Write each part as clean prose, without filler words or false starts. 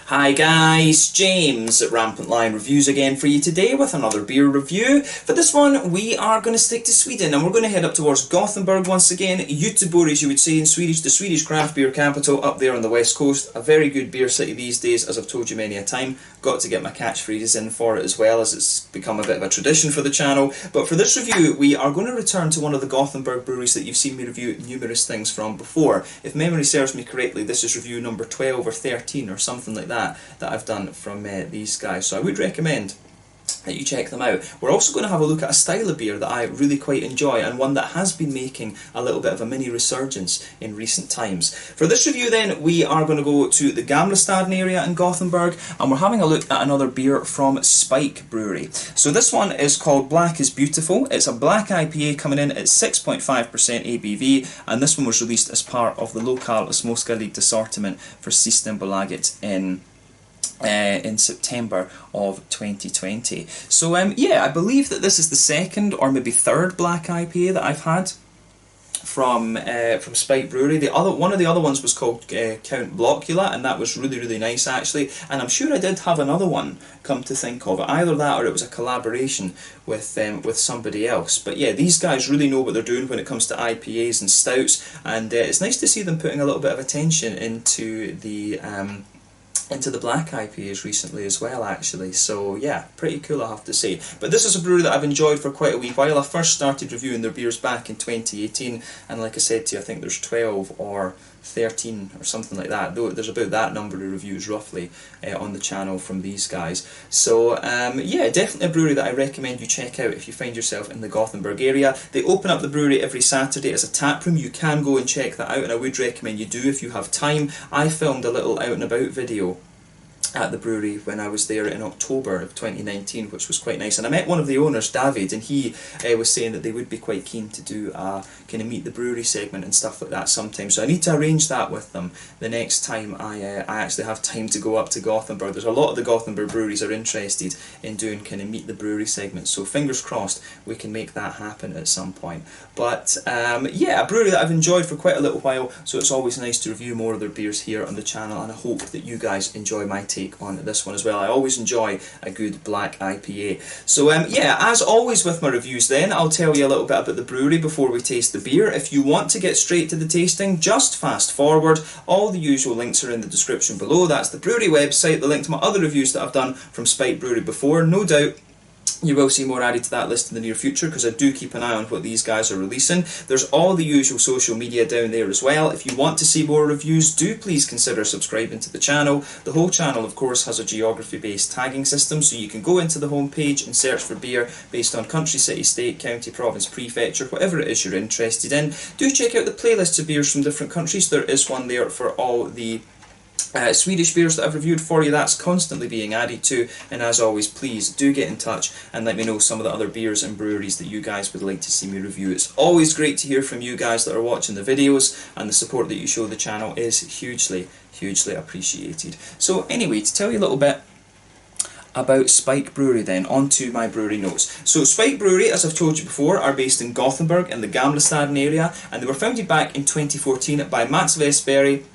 Hi guys, James at RampantLionReviews again for you today with another beer review. For this one we are going to stick to Sweden and we're going to head up towards Gothenburg once again. Göteborg, as you would say in Swedish, the Swedish craft beer capital up there on the west coast. A very good beer city these days, as I've told you many a time. Got to get my catchphrases in for it as well, as it's become a bit of a tradition for the channel. But for this review we are going to return to one of the Gothenburg breweries that you've seen me review numerous things from before. If memory serves me correctly, this is review number 12 or 13 or something like that I've done from these guys, so I would recommend that you check them out. We're also going to have a look at a style of beer that I really quite enjoy, and one that has been making a little bit of a mini resurgence in recent times. For this review then, we are going to go to the Gamlestaden area in Gothenburg, and we're having a look at another beer from Spike Brewery. So this one is called Black is Beautiful. It's a black IPA coming in at 6.5% ABV, and this one was released as part of the Lokal Småskaligt assortment for Systembolaget in September of 2020. So yeah, I believe that this is the second or maybe third black IPA that I've had from Spike Brewery. One of the other ones was called Count Blocula, and that was really nice actually. And I'm sure I did have another one, come to think of it. Either that or it was a collaboration with somebody else. But yeah, these guys really know what they're doing when it comes to IPAs and stouts, and it's nice to see them putting a little bit of attention into the black IPAs recently as well, actually. So yeah, pretty cool, I have to say. But this is a brewery that I've enjoyed for quite a wee while. I first started reviewing their beers back in 2018, and like I said to you, I think there's 12 or 13 or something like that. Though there's about that number of reviews roughly on the channel from these guys. So yeah, definitely a brewery that I recommend you check out if you find yourself in the Gothenburg area. They open up the brewery every Saturday as a tap room. You can go and check that out, and I would recommend you do if you have time. I filmed a little out and about video at the brewery when I was there in October of 2019, which was quite nice. And I met one of the owners, David, and he was saying that they would be quite keen to do a kind of meet the brewery segment and stuff like that sometime. So I need to arrange that with them the next time I actually have time to go up to Gothenburg. There's a lot of the Gothenburg breweries are interested in doing kind of meet the brewery segment, so fingers crossed we can make that happen at some point. But yeah, a brewery that I've enjoyed for quite a little while, so it's always nice to review more of their beers here on the channel, and I hope that you guys enjoy my take on this one as well. I always enjoy a good black IPA. So yeah, as always with my reviews then, I'll tell you a little bit about the brewery before we taste the beer. If you want to get straight to the tasting, just fast forward. All the usual links are in the description below. That's the brewery website, the link to my other reviews that I've done from Spike Brewery before. No doubt you will see more added to that list in the near future, because I do keep an eye on what these guys are releasing. There's all the usual social media down there as well. If you want to see more reviews, do please consider subscribing to the channel. The whole channel, of course, has a geography-based tagging system, so you can go into the home page and search for beer based on country, city, state, county, province, prefecture, whatever it is you're interested in. Do check out the playlists of beers from different countries. There is one there for all the Swedish beers that I've reviewed for you. That's constantly being added to, and as always, please do get in touch and let me know some of the other beers and breweries that you guys would like to see me review. It's always great to hear from you guys that are watching the videos, and the support that you show the channel is hugely appreciated. So anyway, to tell you a little bit about Spike Brewery then, on to my brewery notes. So Spike Brewery, as I've told you before, are based in Gothenburg in the Gamlestaden area, and they were founded back in 2014 by Mats Westberg,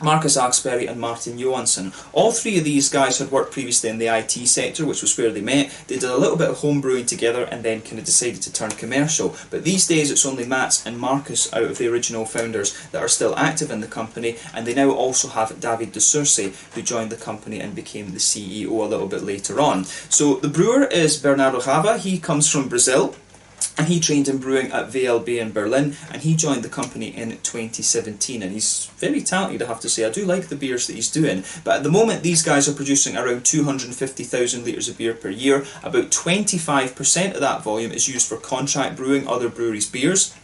Marcus Axberg and Martin Johansson. All three of these guys had worked previously in the IT sector, which was where they met. They did a little bit of home brewing together and then kind of decided to turn commercial. But these days it's only Mats and Marcus out of the original founders that are still active in the company, and they now also have David de Surse, who joined the company and became the CEO a little bit later on. So the brewer is Bernardo Java. He comes from Brazil, and he trained in brewing at VLB in Berlin, and he joined the company in 2017, and he's very talented, I have to say. I do like the beers that he's doing, but at the moment these guys are producing around 250,000 litres of beer per year. About 25% of that volume is used for contract brewing other breweries' beers.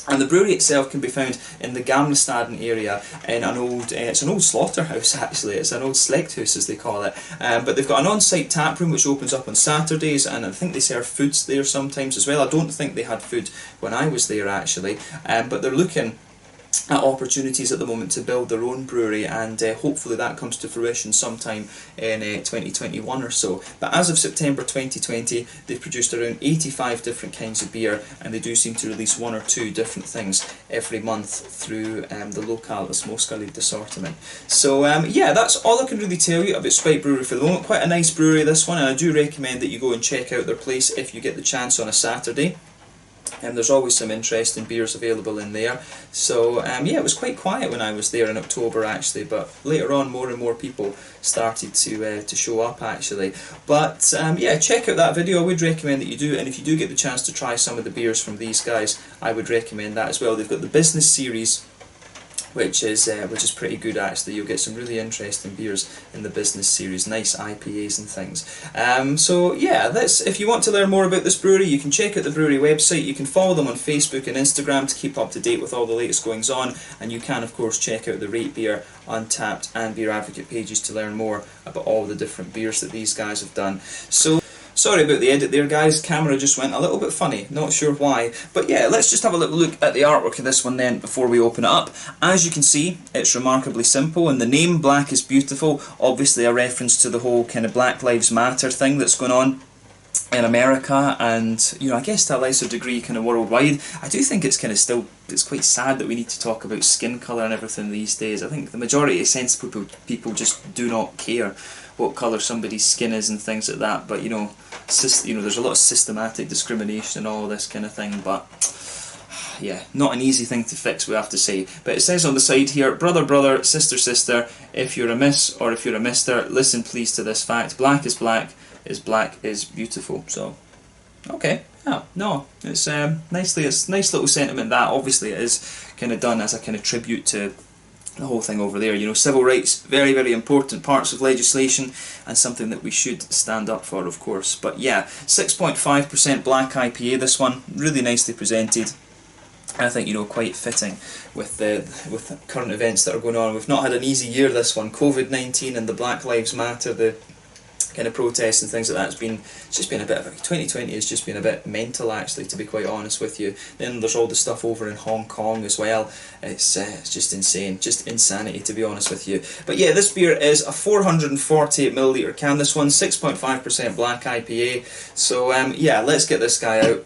And the brewery itself can be found in the Gamlestaden area in an old, it's an old slaughterhouse actually, it's an old Släkthuis as they call it. But they've got an on-site tap room which opens up on Saturdays, and I think they serve foods there sometimes as well. I don't think they had food when I was there actually, but they're looking opportunities at the moment to build their own brewery, and hopefully that comes to fruition sometime in 2021 or so. But as of September 2020, they've produced around 85 different kinds of beer, and they do seem to release 1 or 2 different things every month through the locale, the småskalig assortment. So yeah, that's all I can really tell you about Spike Brewery for the moment. Quite a nice brewery, this one, and I do recommend that you go and check out their place if you get the chance on a Saturday. There's always some interesting beers available in there. So yeah, it was quite quiet when I was there in October actually, but later on more and more people started to show up actually. But yeah, check out that video. I would recommend that you do, and if you do get the chance to try some of the beers from these guys, I would recommend that as well. They've got the business series, which is pretty good actually. You'll get some really interesting beers in the business series, nice IPAs and things. So yeah, if you want to learn more about this brewery, you can check out the brewery website. You can follow them on Facebook and Instagram to keep up to date with all the latest goings on, and you can of course check out the Rate Beer, Untappd and Beer Advocate pages to learn more about all the different beers that these guys have done. So sorry about the edit there guys, camera just went a little bit funny, not sure why. But yeah, let's just have a little look at the artwork of this one then before we open it up. As you can see, it's remarkably simple, and the name Black is Beautiful, obviously a reference to the whole kind of Black Lives Matter thing that's going on in America, and you know, I guess to a lesser degree kind of worldwide. I do think it's kind of still, it's quite sad that we need to talk about skin colour and everything these days. I think the majority of sensible people just do not care what colour somebody's skin is and things like that, but you know, there's a lot of systematic discrimination and all this kind of thing, but yeah, not an easy thing to fix, we have to say. But it says on the side here, brother, brother, sister, sister, if you're a miss or if you're a mister, listen please to this fact, black is black is beautiful. So, okay, yeah, no, it's it's nice little sentiment that. Obviously it is kind of done as a kind of tribute to the whole thing over there. You know, civil rights, very, very important parts of legislation, and something that we should stand up for, of course. But yeah, 6.5% black IPA, this one, really nicely presented. I think, you know, quite fitting with the current events that are going on. We've not had an easy year, this one. COVID-19 and the Black Lives Matter, the kind of protests and things like that, it's just been a bit of 2020 has just been a bit mental actually, to be quite honest with you. Then there's all the stuff over in Hong Kong as well. It's just insane, just insanity, to be honest with you. But yeah, this beer is a 448ml can, this one, 6.5% black IPA. So yeah, let's get this guy out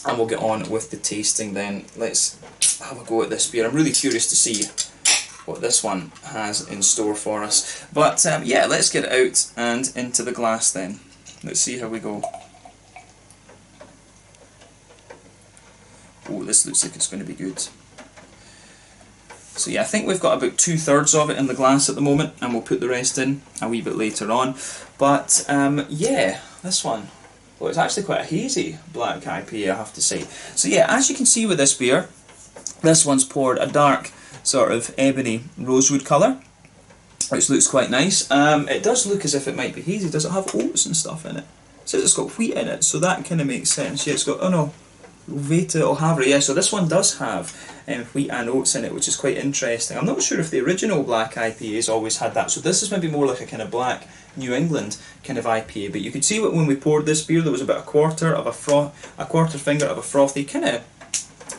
and we'll get on with the tasting then. Let's have a go at this beer. I'm really curious to see what this one has in store for us. But yeah, let's get it out and into the glass then. Let's see how we go. Oh, this looks like it's going to be good. So yeah, I think we've got about 2/3 of it in the glass at the moment, and we'll put the rest in a wee bit later on. But yeah, this one, well, it's actually quite a hazy black IPA, I have to say. So yeah, as you can see with this beer, this one's poured a dark sort of ebony rosewood colour, which looks quite nice. It does look as if it might be hazy. Does it have oats and stuff in it? It says it's got wheat in it, so that kind of makes sense. Yeah, it's got, oh no, Veta or Havre, yeah, so this one does have wheat and oats in it, which is quite interesting. I'm not sure if the original black IPAs always had that, so this is maybe more like a kind of black New England kind of IPA, but you could see when we poured this beer, there was about a quarter finger of a frothy, kind of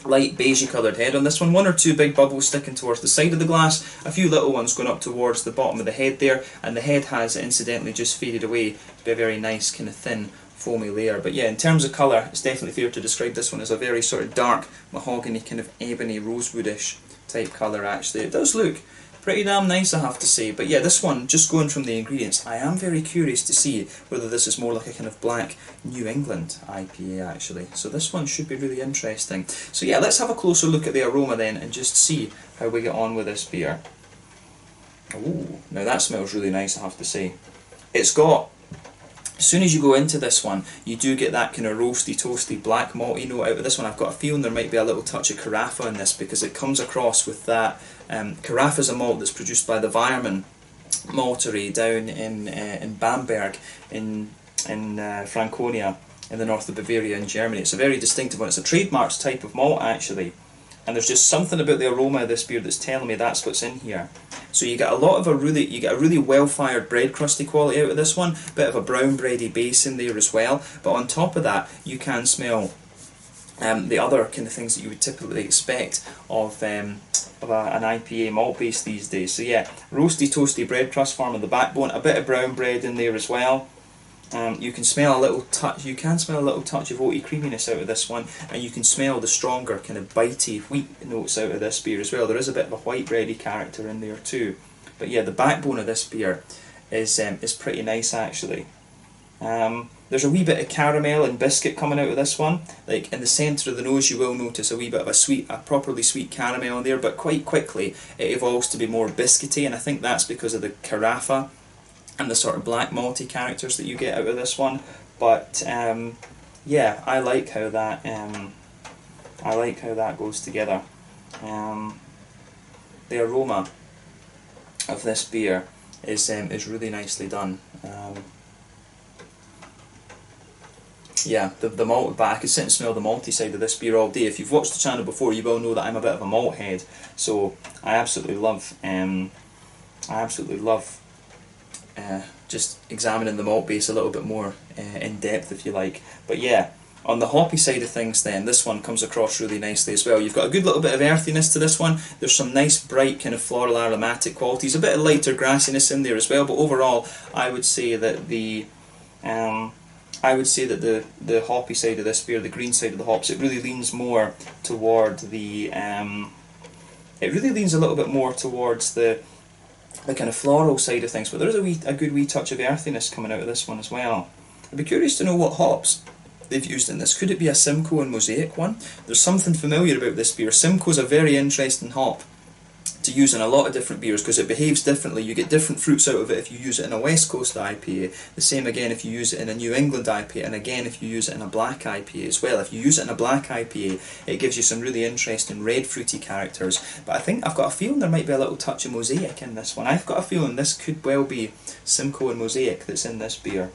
light beigey coloured head on this one. 1 or 2 big bubbles sticking towards the side of the glass, a few little ones going up towards the bottom of the head there, and the head has incidentally just faded away to be a very nice kind of thin foamy layer. But yeah, in terms of colour, it's definitely fair to describe this one as a very sort of dark mahogany kind of ebony rosewoodish type colour actually. It does look pretty damn nice, I have to say. But yeah, this one, just going from the ingredients, I am very curious to see whether this is more like a kind of black New England IPA actually. So this one should be really interesting. So yeah, let's have a closer look at the aroma then and just see how we get on with this beer. Ooh, now that smells really nice, I have to say. It's got, as soon as you go into this one, you do get that kind of roasty, toasty, black malty note out of this one. I've got a feeling there might be a little touch of Carafa in this, because it comes across with that. Carafa is a malt that's produced by the Weiermann maltery down in Bamberg in Franconia in the north of Bavaria in Germany. It's a very distinctive one. It's a trademarked type of malt actually, and there's just something about the aroma of this beer that's telling me that's what's in here. So you get a really well-fired bread crusty quality out of this one, bit of a brown bready base in there as well. But on top of that, you can smell the other kind of things that you would typically expect of an IPA malt base these days. So yeah, roasty toasty bread crust forming the backbone, a bit of brown bread in there as well. You can smell a little touch. You can smell a little touch of oaty creaminess out of this one, and you can smell the stronger kind of bitey wheat notes out of this beer as well. There is a bit of a white bready character in there too, but yeah, the backbone of this beer is pretty nice actually. There's a wee bit of caramel and biscuit coming out of this one. Like in the centre of the nose, you will notice a wee bit of a properly sweet caramel in there, but quite quickly it evolves to be more biscuity, and I think that's because of the carafa and the sort of black malty characters that you get out of this one. But yeah, I like how that goes together. The aroma of this beer is really nicely done. Yeah, the malt, but I could sit and smell the malty side of this beer all day. If you've watched the channel before, you will know that I'm a bit of a malt head, so I absolutely love just examining the malt base a little bit more in depth, if you like. But yeah, on the hoppy side of things then, this one comes across really nicely as well. You've got a good little bit of earthiness to this one. There's some nice bright kind of floral aromatic qualities, a bit of lighter grassiness in there as well, but overall I would say that the hoppy side of this beer, the green side of the hops, it really leans more toward the it really leans a little bit more towards the kind of floral side of things, but there is a good wee touch of earthiness coming out of this one as well. I'd be curious to know what hops they've used in this. Could it be a Simcoe and Mosaic one? There's something familiar about this beer. Simcoe's a very interesting hop to use in a lot of different beers because it behaves differently. You get different fruits out of it if you use it in a West Coast IPA. The same again if you use it in a New England IPA, and again if you use it in a black IPA as well. If you use it in a black IPA, it gives you some really interesting red fruity characters. But I think I've got a feeling there might be a little touch of Mosaic in this one. I've got a feeling this could well be Simcoe and Mosaic that's in this beer.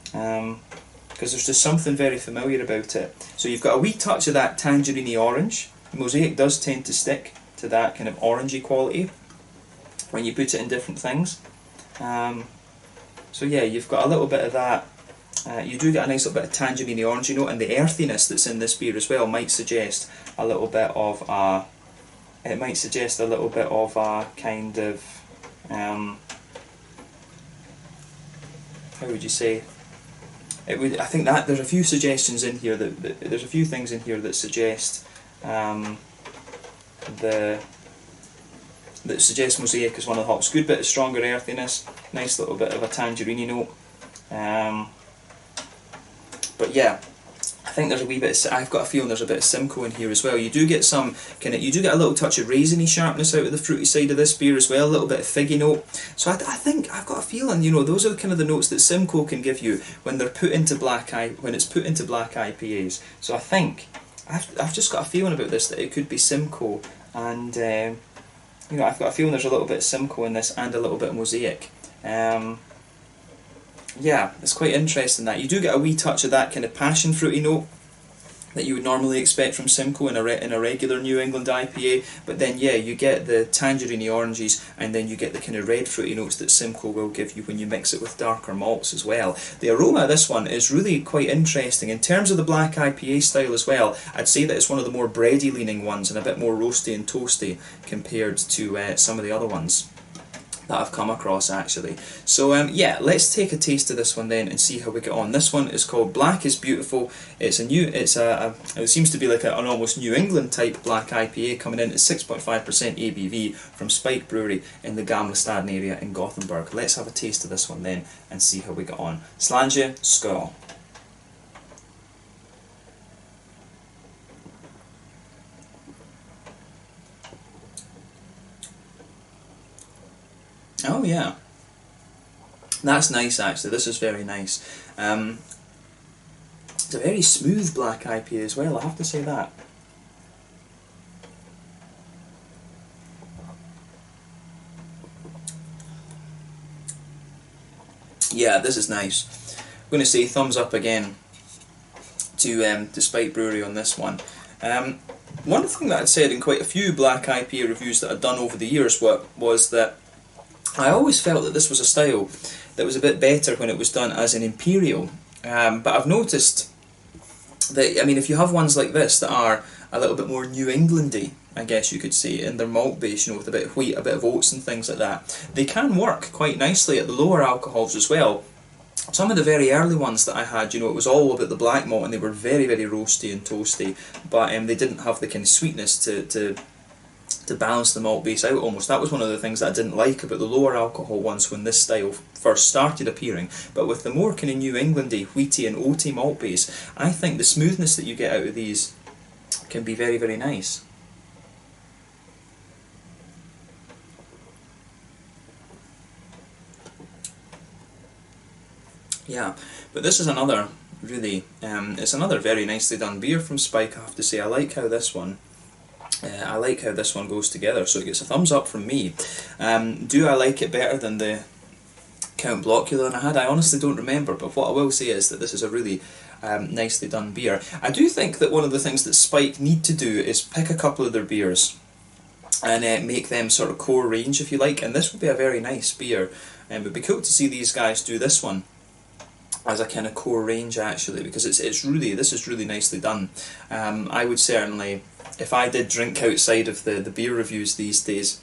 Because there's just something very familiar about it. So you've got a wee touch of that tangerine-y orange. Mosaic does tend to stick to that kind of orangey quality when you put it in different things. So yeah, you've got a little bit of that. You do get a nice little bit of tangerine-y orangey note, and the earthiness that's in this beer as well might suggest a little bit of a. It might suggest a little bit of a kind of. How would you say? It would. I think that there's a few suggestions in here that there's a few things in here that suggest. That suggests Mosaic is one of the hops. Good bit of stronger earthiness, nice little bit of a tangerine note. But yeah, I think there's a wee bit. I've got a feeling there's a bit of Simcoe in here as well. You do get some you do get a little touch of raisiny sharpness out of the fruity side of this beer as well. A little bit of figgy note. So I think I've got a feeling, those are kind of the notes that Simcoe can give you when they're put into when it's put into black IPAs. So I think I've just got a feeling about this that it could be Simcoe. And I've got a feeling there's a little bit of Simcoe in this and a little bit of Mosaic. Yeah, it's quite interesting that. You do get a wee touch of that kind of passion fruity note that you would normally expect from Simcoe in a regular New England IPA, but then yeah, you get the tangerine oranges, and then you get the kind of red fruity notes that Simcoe will give you when you mix it with darker malts as well. The aroma of this one is really quite interesting. In terms of the black IPA style as well, I'd say that it's one of the more bready leaning ones and a bit more roasty and toasty compared to some of the other ones that I've come across actually. So yeah, let's take a taste of this one then and see how we get on. This one is called Black is Beautiful. It seems to be like an almost New England type black IPA coming in at 6.5% ABV from Spike Brewery in the Gamlestaden area in Gothenburg. Let's have a taste of this one then and see how we get on. Slange, skål. Oh yeah, that's nice actually. This is very nice. It's a very smooth black IPA as well, I have to say that. Yeah, this is nice. I'm going to say thumbs up again to Spike Brewery on this one. One thing that I'd said in quite a few black IPA reviews that I'd done over the years was that I always felt that this was a style that was a bit better when it was done as an imperial, but I've noticed I mean, if you have ones like this that are a little bit more New Englandy, I guess you could say, in their malt base, you know, with a bit of wheat, a bit of oats and things like that, they can work quite nicely at the lower alcohols as well. Some of the very early ones that I had, you know, it was all about the black malt, and they were very, very roasty and toasty, but they didn't have the kind of sweetness to balance the malt base out almost. That was one of the things that I didn't like about the lower alcohol ones when this style first started appearing. But with the more kind of New Englandy, wheaty and oaty malt base, I think the smoothness that you get out of these can be very, very nice. Yeah, but this is another really, it's another very nicely done beer from Spike, I have to say. I like how this one goes together, so it gets a thumbs up from me. Do I like it better than the Count Blockula I had? I honestly don't remember, but what I will say is that this is a really nicely done beer. I do think that one of the things that Spike need to do is pick a couple of their beers and make them sort of core range, if you like, and this would be a very nice beer. It would be cool to see these guys do this one as a kind of core range, actually, because this is really nicely done. I would certainly, if I did drink outside of the beer reviews these days,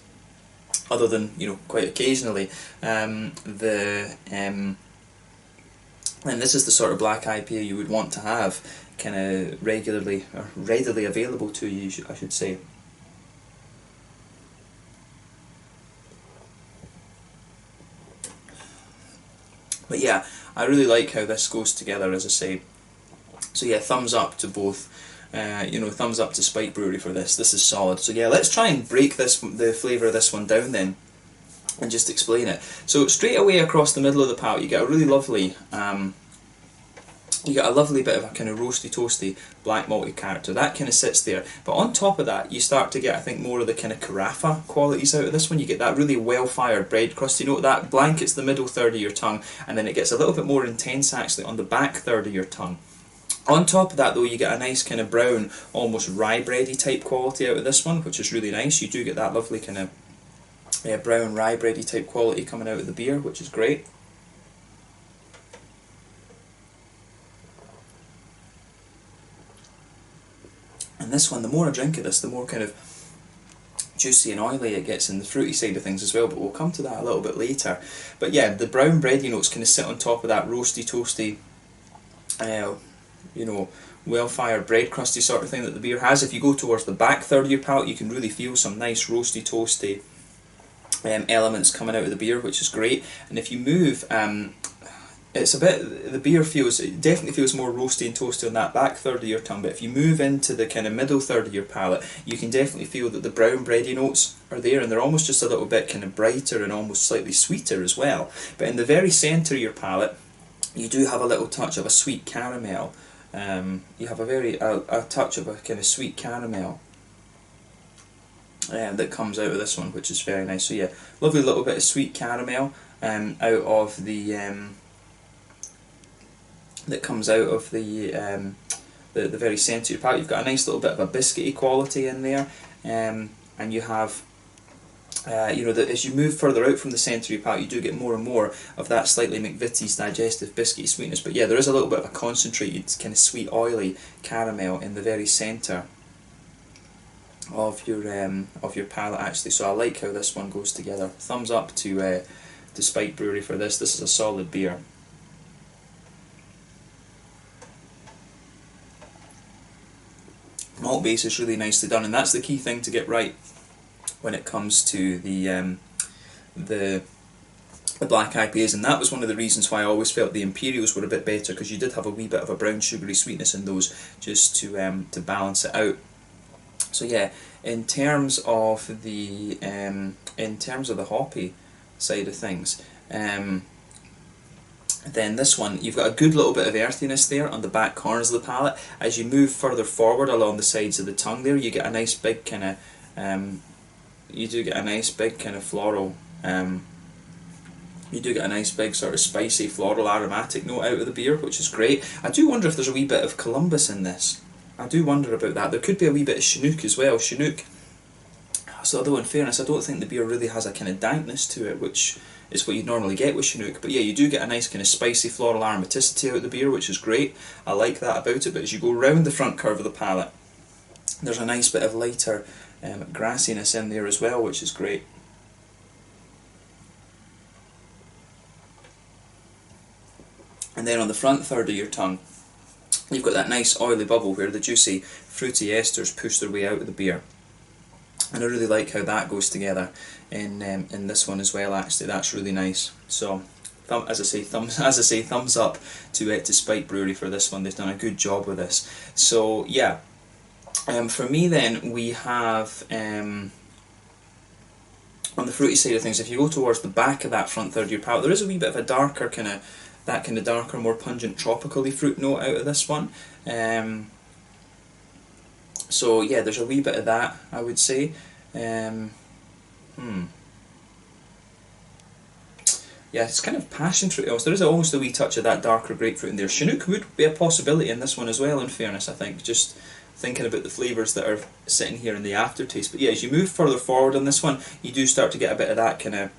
other than, you know, quite occasionally, and this is the sort of black IPA you would want to have kind of regularly or readily available to you, I should say. But yeah, I really like how this goes together, as I say. So yeah, thumbs up to both. You know, thumbs up to Spike Brewery for this. This is solid. So yeah, let's try and break the flavour of this one down then, and just explain it. So straight away across the middle of the palate, you get a really lovely, you get a lovely bit of a kind of roasty, toasty, black malty character. That kind of sits there. But on top of that, you start to get, I think, more of the kind of carafa qualities out of this one. You get that really well-fired bread crust. You know, that blankets the middle third of your tongue, and then it gets a little bit more intense, actually, on the back third of your tongue. On top of that, though, you get a nice kind of brown, almost rye bready type quality out of this one, which is really nice. You do get that lovely kind of brown rye bready type quality coming out of the beer, which is great. And this one, the more I drink of this, the more kind of juicy and oily it gets in the fruity side of things as well, but we'll come to that a little bit later. But yeah, the brown bready notes kind of sit on top of that roasty, toasty, you know, well-fired bread crusty sort of thing that the beer has. If you go towards the back third of your palate, you can really feel some nice roasty, toasty elements coming out of the beer, which is great. And if you move, it's a bit, the beer it definitely feels more roasty and toasty on that back third of your tongue, but if you move into the kind of middle third of your palate, you can definitely feel that the brown bready notes are there, and they're almost just a little bit kind of brighter and almost slightly sweeter as well. But in the very centre of your palate, you do have a little touch of a sweet caramel. You have a touch of a kind of sweet caramel that comes out of this one, which is very nice. So yeah, lovely little bit of sweet caramel out of the that comes out of the very centre of your palate. You've got a nice little bit of a biscuity quality in there, and you have you know, that as you move further out from the centre of your palate, you do get more and more of that slightly McVitie's digestive biscuity sweetness. But yeah, there is a little bit of a concentrated kind of sweet, oily caramel in the very centre of your palate, actually. So I like how this one goes together. Thumbs up to Spike Brewery for this. This is a solid beer. Malt base is really nicely done, and that's the key thing to get right when it comes to the black IPAs, and that was one of the reasons why I always felt the Imperials were a bit better, because you did have a wee bit of a brown sugary sweetness in those, just to balance it out. So yeah, in terms of the hoppy side of things, then this one, you've got a good little bit of earthiness there on the back corners of the palate. As you move further forward along the sides of the tongue there, you get a nice big kind of floral, you do get a nice big sort of spicy floral aromatic note out of the beer, which is great. I do wonder if there's a wee bit of Columbus in this. I do wonder about that. There could be a wee bit of Chinook as well. Chinook, so although in fairness, I don't think the beer really has a kind of dankness to it, which is what you'd normally get with Chinook. But yeah, you do get a nice kind of spicy floral aromaticity out of the beer, which is great. I like that about it. But as you go round the front curve of the palate, there's a nice bit of lighter grassiness in there as well, which is great. And then on the front third of your tongue, you've got that nice oily bubble where the juicy fruity esters push their way out of the beer. And I really like how that goes together in this one as well. Actually, that's really nice. So, as I say, thumbs up to Spike Brewery for this one. They've done a good job with this. So yeah, for me then we have on the fruity side of things. If you go towards the back of that front third of your palate, there is a wee bit of a darker darker, more pungent tropically fruit note out of this one. So yeah, there's a wee bit of that, I would say. Yeah, it's kind of passion fruit also. There is almost a wee touch of that darker grapefruit in there. Chinook would be a possibility in this one as well, in fairness, I think. Just thinking about the flavours that are sitting here in the aftertaste. But yeah, as you move further forward on this one, you do start to get a bit of that kind of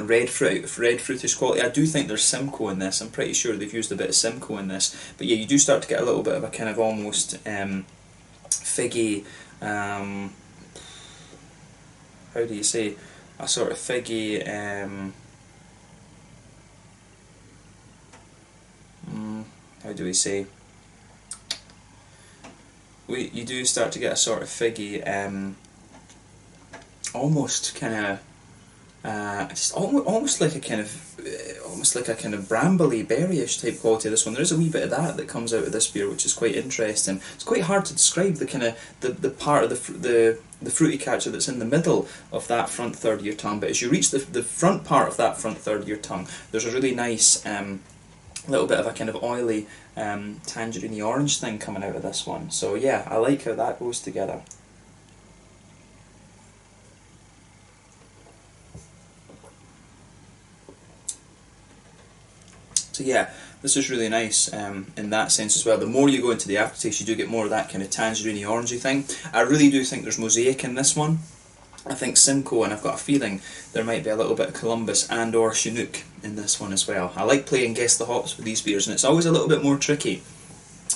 red fruitish quality. I do think there's Simcoe in this. I'm pretty sure they've used a bit of Simcoe in this. But yeah, you do start to get a little bit of a kind of almost figgy, how do you say, a sort of figgy, how do we say, you do start to get a sort of figgy, almost kind of, just almost like a kind of brambly, berryish type quality of this one. There is a wee bit of that comes out of this beer, which is quite interesting. It's quite hard to describe the kind of the part of the fruity character that's in the middle of that front third of your tongue. But as you reach the front part of that front third of your tongue, there's a really nice little bit of a kind of oily tangerine orange thing coming out of this one. So yeah, I like how that goes together. So yeah, this is really nice in that sense as well. The more you go into the aftertaste, you do get more of that kind of tangerine orangey thing. I really do think there's Mosaic in this one. I think Simcoe, and I've got a feeling there might be a little bit of Columbus and or Chinook in this one as well. I like playing guess the hops with these beers, and it's always a little bit more tricky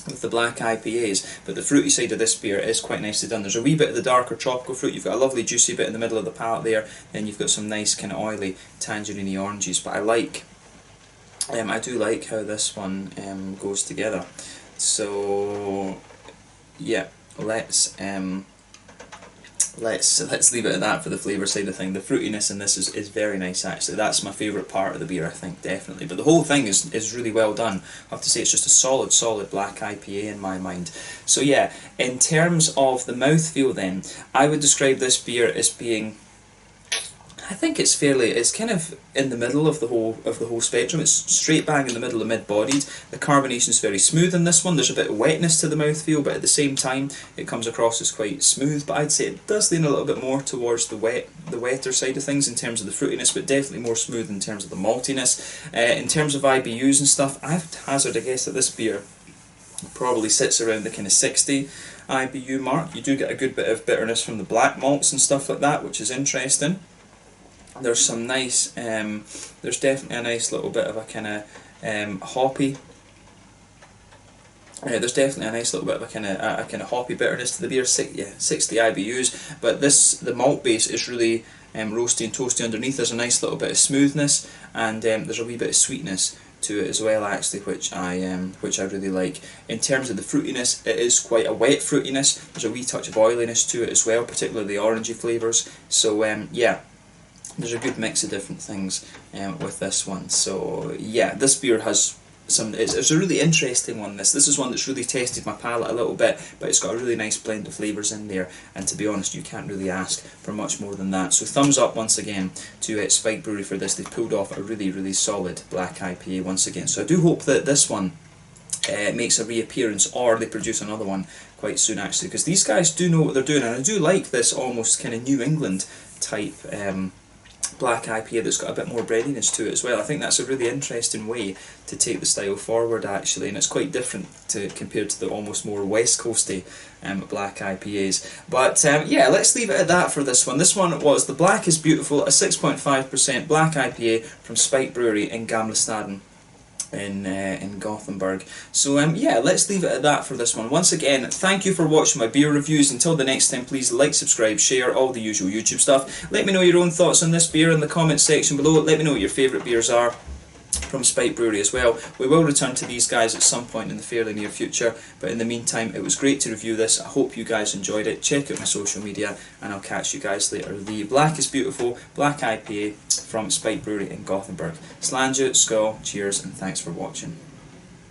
with the black IPAs, but the fruity side of this beer is quite nicely done. There's a wee bit of the darker tropical fruit, you've got a lovely juicy bit in the middle of the palate there, then you've got some nice kind of oily tangerine oranges, but I do like how this one goes together. So yeah, let's leave it at that for the flavour side of thing. The fruitiness in this is very nice actually. That's my favourite part of the beer, I think, definitely. But the whole thing is really well done. I have to say it's just a solid black IPA in my mind. So yeah, in terms of the mouthfeel then, I would describe this beer as being, I think it's kind of in the middle of the whole spectrum. It's straight bang in the middle of mid-bodied. The carbonation is very smooth in this one. There's a bit of wetness to the mouthfeel, but at the same time it comes across as quite smooth. But I'd say it does lean a little bit more towards the wetter side of things in terms of the fruitiness, but definitely more smooth in terms of the maltiness. In terms of IBUs and stuff, I would hazard a guess that this beer probably sits around the kind of 60 IBU mark. You do get a good bit of bitterness from the black malts and stuff like that, which is interesting. There's some nice, there's definitely a nice little bit of a kind of hoppy. There's definitely a nice little bit of a kind of hoppy bitterness to the beer. 60 IBUs, but the malt base is really roasty and toasty underneath. There's a nice little bit of smoothness, and there's a wee bit of sweetness to it as well, actually, which I really like. In terms of the fruitiness, it is quite a wet fruitiness. There's a wee touch of oiliness to it as well, particularly the orangey flavours. So yeah. There's a good mix of different things with this one. So yeah, this beer has it's a really interesting one. This is one that's really tested my palate a little bit, but it's got a really nice blend of flavours in there, and to be honest, you can't really ask for much more than that. So thumbs up once again to Spike Brewery for this. They've pulled off a really solid black IPA once again. So I do hope that this one makes a reappearance, or they produce another one quite soon actually, because these guys do know what they're doing, and I do like this almost kind of New England type black IPA that's got a bit more breadiness to it as well. I think that's a really interesting way to take the style forward, actually, and it's quite different compared to the almost more West Coasty black IPAs. But yeah, let's leave it at that for this one. This one was the Black is Beautiful, a 6.5% black IPA from Spike Brewery in Gamlestaden in Gothenburg. So yeah, let's leave it at that for this one. Once again, thank you for watching my beer reviews. Until the next time, please like, subscribe, share, all the usual YouTube stuff. Let me know your own thoughts on this beer in the comments section below. Let me know what your favourite beers are from Spike Brewery as well. We will return to these guys at some point in the fairly near future, but in the meantime, it was great to review this. I hope you guys enjoyed it. Check out my social media, and I'll catch you guys later. The Black is Beautiful black IPA from Spike Brewery in Gothenburg. Slange, skål, cheers, and thanks for watching.